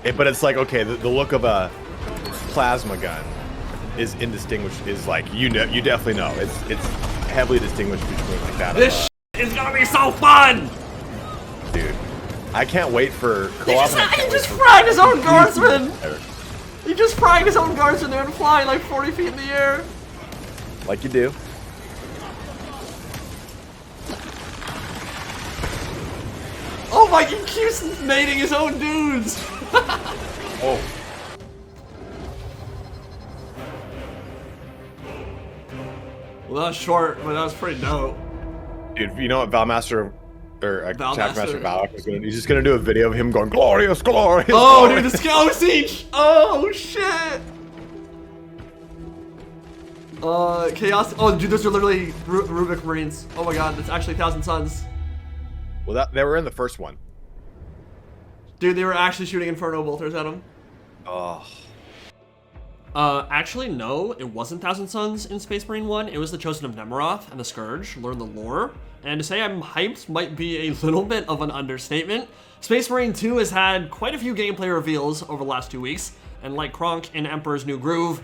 But it's like, okay, the look of a plasma gun is indistinguishable. Is like, you definitely know. It's heavily distinguished between like that. This is gonna be so fun, dude. I can't wait for co-op. He just fragged his own guardsman. He just fragged his own guardsman. They're flying like 40 feet in the air. Like you do. Oh my, he keeps mating his own dudes. Oh. Well, that was short, but that was pretty dope. Dude, you know what Valmaster, or Chapter Master Valak is gonna do? He's just gonna do a video of him going, glorious, glorious, oh, glorious. dude, the Scarab Siege! Oh, shit! Chaos. Oh, dude, those are literally Rubric Marines. Oh my god, that's actually Thousand Sons. Well, they were in the first one. Dude, they were actually shooting Inferno bolters at him. Oh. Actually, no, it wasn't Thousand Sons in Space Marine 1. It was the Chosen of Nemeroth and the Scourge. Learn the lore. And to say I'm hyped might be a little bit of an understatement. Space Marine 2 has had quite a few gameplay reveals over the last 2 weeks. And like Kronk in Emperor's New Groove,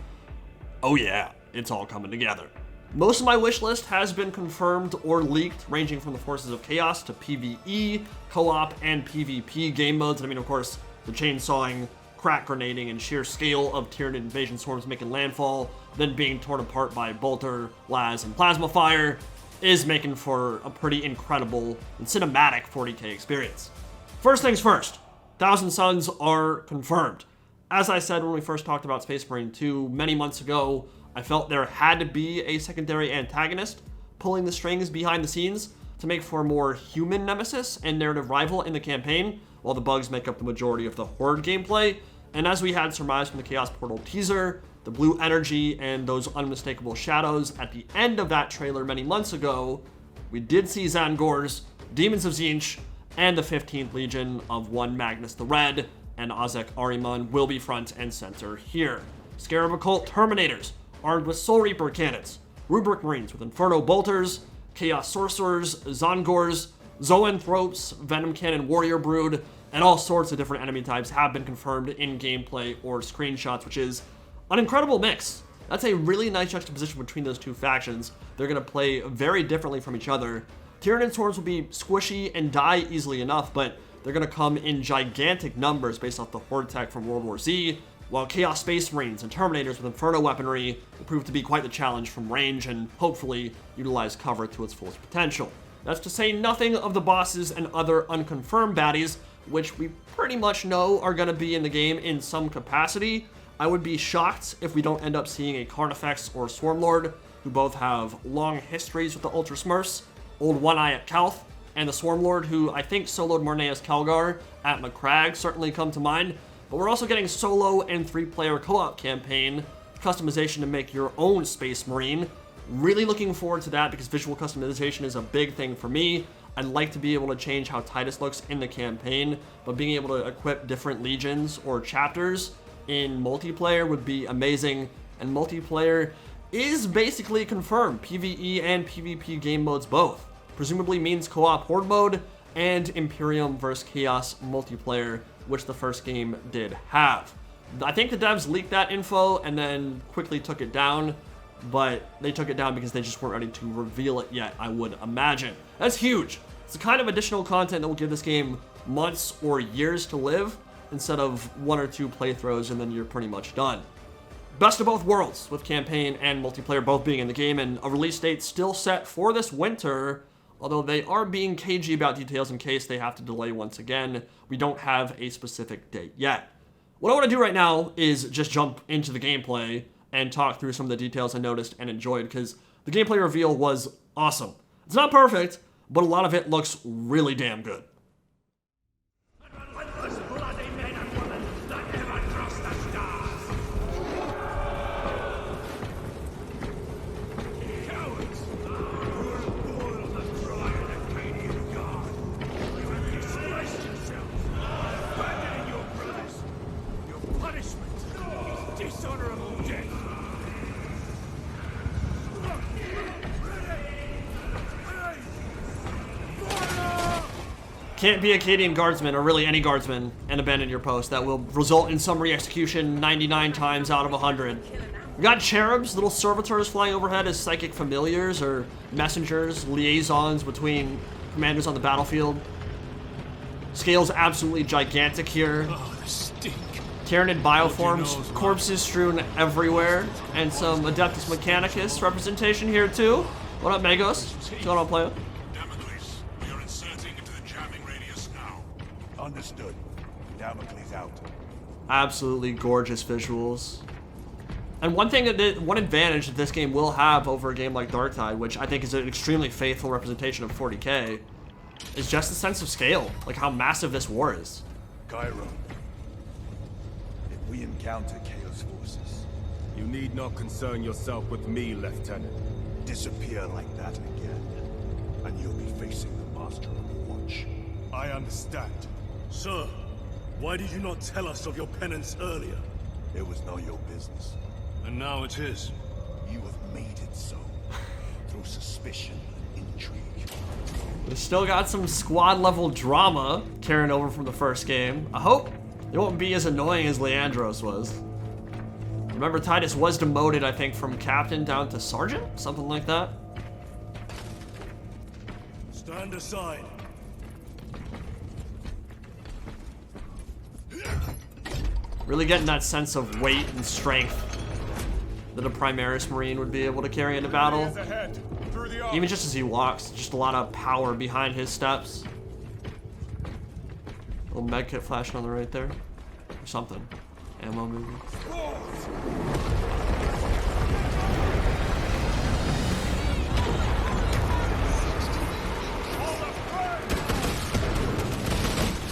oh yeah, it's all coming together. Most of my wish list has been confirmed or leaked, ranging from the Forces of Chaos to PvE, co-op, and PvP game modes. And I mean, of course, the chainsawing, crack grenading, and sheer scale of Tyranid invasion swarms making landfall, then being torn apart by bolter, las, and plasma fire, is making for a pretty incredible and cinematic 40k experience. First things first, Thousand Sons are confirmed. As I said when we first talked about Space Marine 2 many months ago, I felt there had to be a secondary antagonist pulling the strings behind the scenes to make for a more human nemesis and narrative rival in the campaign, while the bugs make up the majority of the horde gameplay. And as we had surmised from the Chaos Portal teaser, the blue energy and those unmistakable shadows at the end of that trailer many months ago, we did see Tzaangors, Demons of Tzeentch, and the 15th Legion of one Magnus the Red and Ozek Ahriman will be front and center here. Scarab Occult Terminators, armed with Soul Reaper cannons, Rubric Marines with Inferno Bolters, Chaos Sorcerers, Tzaangors, Zoanthropes, Venom Cannon Warrior Brood, and all sorts of different enemy types have been confirmed in gameplay or screenshots, which is an incredible mix. That's a really nice juxtaposition between those two factions. They're going to play very differently from each other. Tyranid swarms will be squishy and die easily enough, but they're going to come in gigantic numbers based off the horde tech from World War Z, while Chaos Space Marines and Terminators with Inferno weaponry will prove to be quite the challenge from range and hopefully utilize cover to its fullest potential. That's to say nothing of the bosses and other unconfirmed baddies, which we pretty much know are going to be in the game in some capacity. I would be shocked if we don't end up seeing a Carnifex or Swarmlord, who both have long histories with the Ultra Smurfs, Old One Eye at Calth, and the Swarmlord, who I think soloed Marneus Calgar at Macragge, certainly come to mind. But we're also getting solo and 3-player co-op campaign, customization to make your own Space Marine. Really looking forward to that because visual customization is a big thing for me. I'd like to be able to change how Titus looks in the campaign, but being able to equip different legions or chapters in multiplayer would be amazing. And multiplayer is basically confirmed, PvE and PvP game modes both. Presumably means co-op horde mode and Imperium vs Chaos multiplayer, which the first game did have. I think the devs leaked that info and then quickly took it down, but they took it down because they just weren't ready to reveal it yet, I would imagine. That's huge. It's the kind of additional content that will give this game months or years to live instead of 1 or 2 playthroughs and then you're pretty much done. Best of both worlds, with campaign and multiplayer both being in the game, and a release date still set for this winter, although they are being cagey about details in case they have to delay once again. We don't have a specific date yet. What I want to do right now is just jump into the gameplay and talk through some of the details I noticed and enjoyed, because the gameplay reveal was awesome. It's not perfect, but a lot of it looks really damn good. Can't be Acadian guardsman, or really any guardsman, and abandon your post. That will result in some re-execution 99 times out of 100. We got cherubs, little servitors flying overhead as psychic familiars or messengers, liaisons between commanders on the battlefield. Scale's absolutely gigantic here. Oh, the stink. Tyranid bioforms, corpses strewn everywhere, and some Adeptus Mechanicus representation here too. What up, Magos? What's going on, player? Damocles, we are inserting into the jamming radius now. Understood. Damocles out. Absolutely gorgeous visuals. And one advantage that this game will have over a game like Darktide, which I think is an extremely faithful representation of 40k, is just the sense of scale, like how massive this war is. Cairo. If we encounter Chaos forces, You need not concern yourself with me, Lieutenant. disappear like that again, and you'll be facing the Master of the Watch. I understand. Sir, why did you not tell us of your penance earlier? It was none of your business. And now it is. You have made it so. Through suspicion and intrigue. We've still got some squad level drama carrying over from the first game. I hope it won't be as annoying as Leandros was. Remember, Titus was demoted, I think, from captain down to sergeant? Something like that. Stand aside. Really getting that sense of weight and strength that a Primaris Marine would be able to carry into battle. Ahead, through the Even just as he walks, just a lot of power behind his steps. Little medkit flashing on the right there. Or something. Ammo maybe.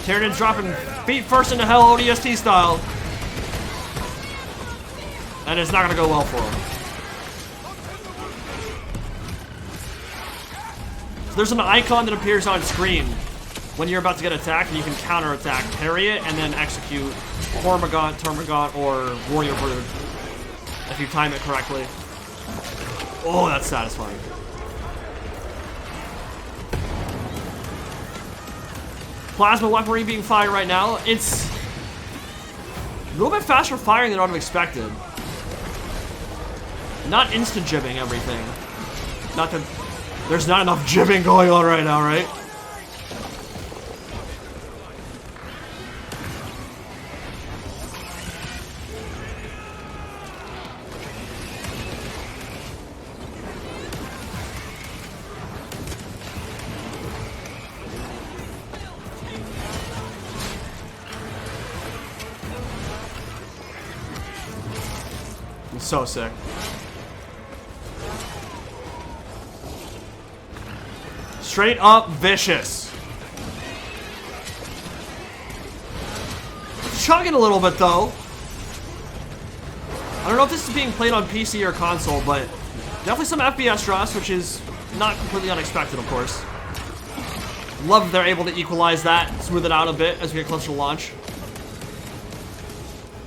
Tyranids dropping feet first into hell ODST style. And it's not gonna go well for him. So there's an icon that appears on screen when you're about to get attacked, and you can counter-attack, parry it, and then execute Hormagaunt, Termagaunt, or Warrior Brood if you time it correctly. Oh, that's satisfying. Plasma weaponry being fired right now. It's a little bit faster firing than I would have expected. Not instant jibbing everything. Not that there's not enough jibbing going on right now, right? I'm so sick. Straight up vicious. Chugging a little bit though. I don't know if this is being played on PC or console, but definitely some FPS drops, which is not completely unexpected, of course. Love that they're able to equalize that, smooth it out a bit as we get closer to launch.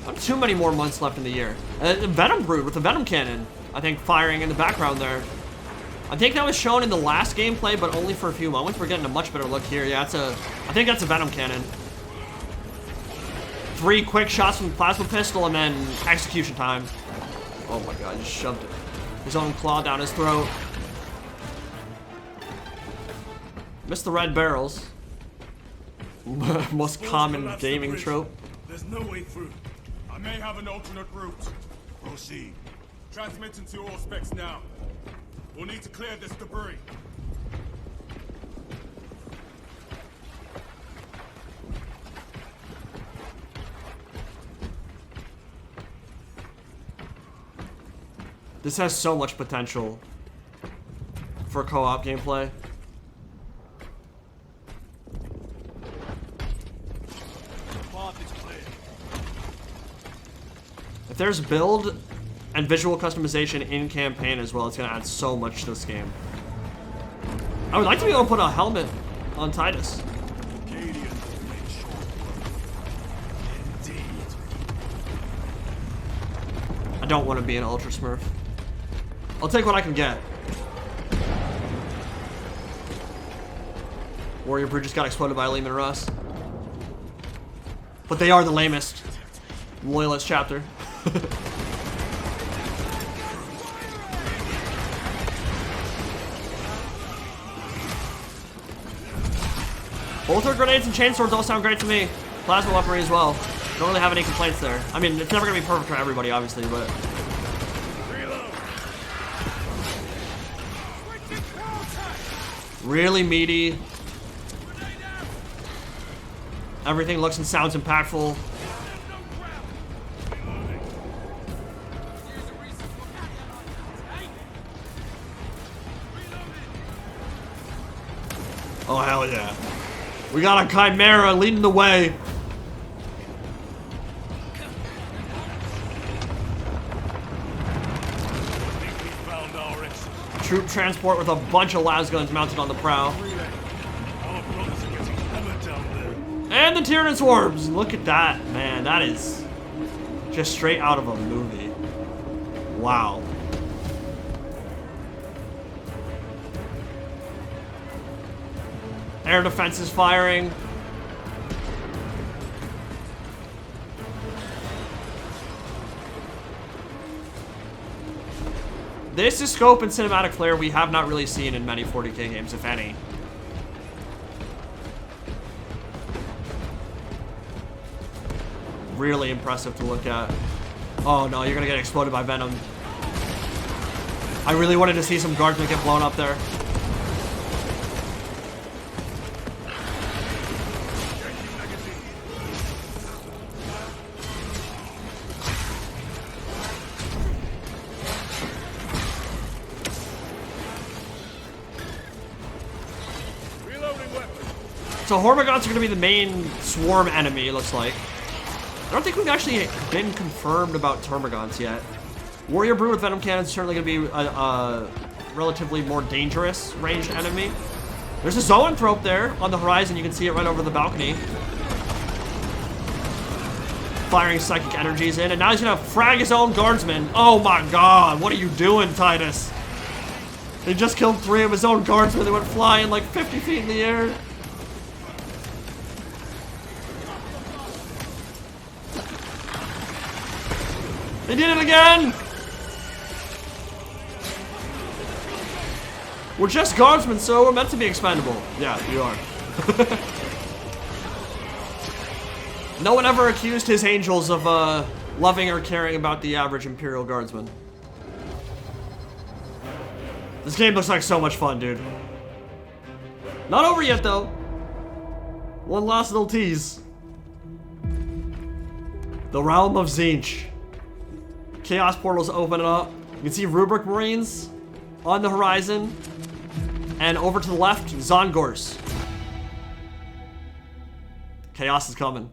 Not too many more months left in the year. Venom Brood with the Venom Cannon, I think, firing in the background there. I think that was shown in the last gameplay, but only for a few moments. We're getting a much better look here. Yeah, I think that's a Venom Cannon. 3 quick shots from the Plasma Pistol, and then execution time. Oh my god, just shoved it. His own claw down his throat. Missed the red barrels. Most common gaming trope. There's no way through. I may have an alternate route. Proceed. Transmitting to all specs now. We'll need to clear this debris. This has so much potential for co-op gameplay. If there's build and visual customization in campaign as well, it's gonna add so much to this game. I would like to be able to put a helmet on Titus. I don't want to be an Ultra Smurf. I'll take what I can get. Warrior Brood just got exploded by Lehman Russ. But they are the lamest loyalist chapter. Both our grenades and chainswords all sound great to me. Plasma weaponry as well. Don't really have any complaints there. I mean, it's never gonna be perfect for everybody, obviously, but really meaty. Everything looks and sounds impactful. Oh, hell yeah. We got a Chimera leading the way. Found our exit. Troop transport with a bunch of las guns mounted on the prow. Our brothers are getting hammered down there. And the Tyranid Swarms. Look at that, man. That is just straight out of a movie. Wow. Air defense is firing. This is scope and cinematic flair we have not really seen in many 40k games, if any. Really impressive to look at. Oh no, you're gonna get exploded by Venom. I really wanted to see some guardsmen get blown up there. So Hormagaunts are going to be the main swarm enemy, it looks like. I don't think we've actually been confirmed about Termagants yet. Warrior Brood with Venom Cannon is certainly going to be a relatively more dangerous ranged enemy. There's a Zoanthrope there on the horizon. You can see it right over the balcony. Firing psychic energies in, and now he's going to frag his own guardsmen. Oh my god, what are you doing, Titus? He just killed 3 of his own guardsmen. They went flying like 50 feet in the air. They did it again! We're just guardsmen, so we're meant to be expendable. Yeah, you are. No one ever accused his angels of loving or caring about the average Imperial Guardsman. This game looks like so much fun, dude. Not over yet, though. One last little tease. The Realm of Tzeentch. Chaos portals open up. You can see Rubric Marines on the horizon. And over to the left, Tzaangors. Chaos is coming.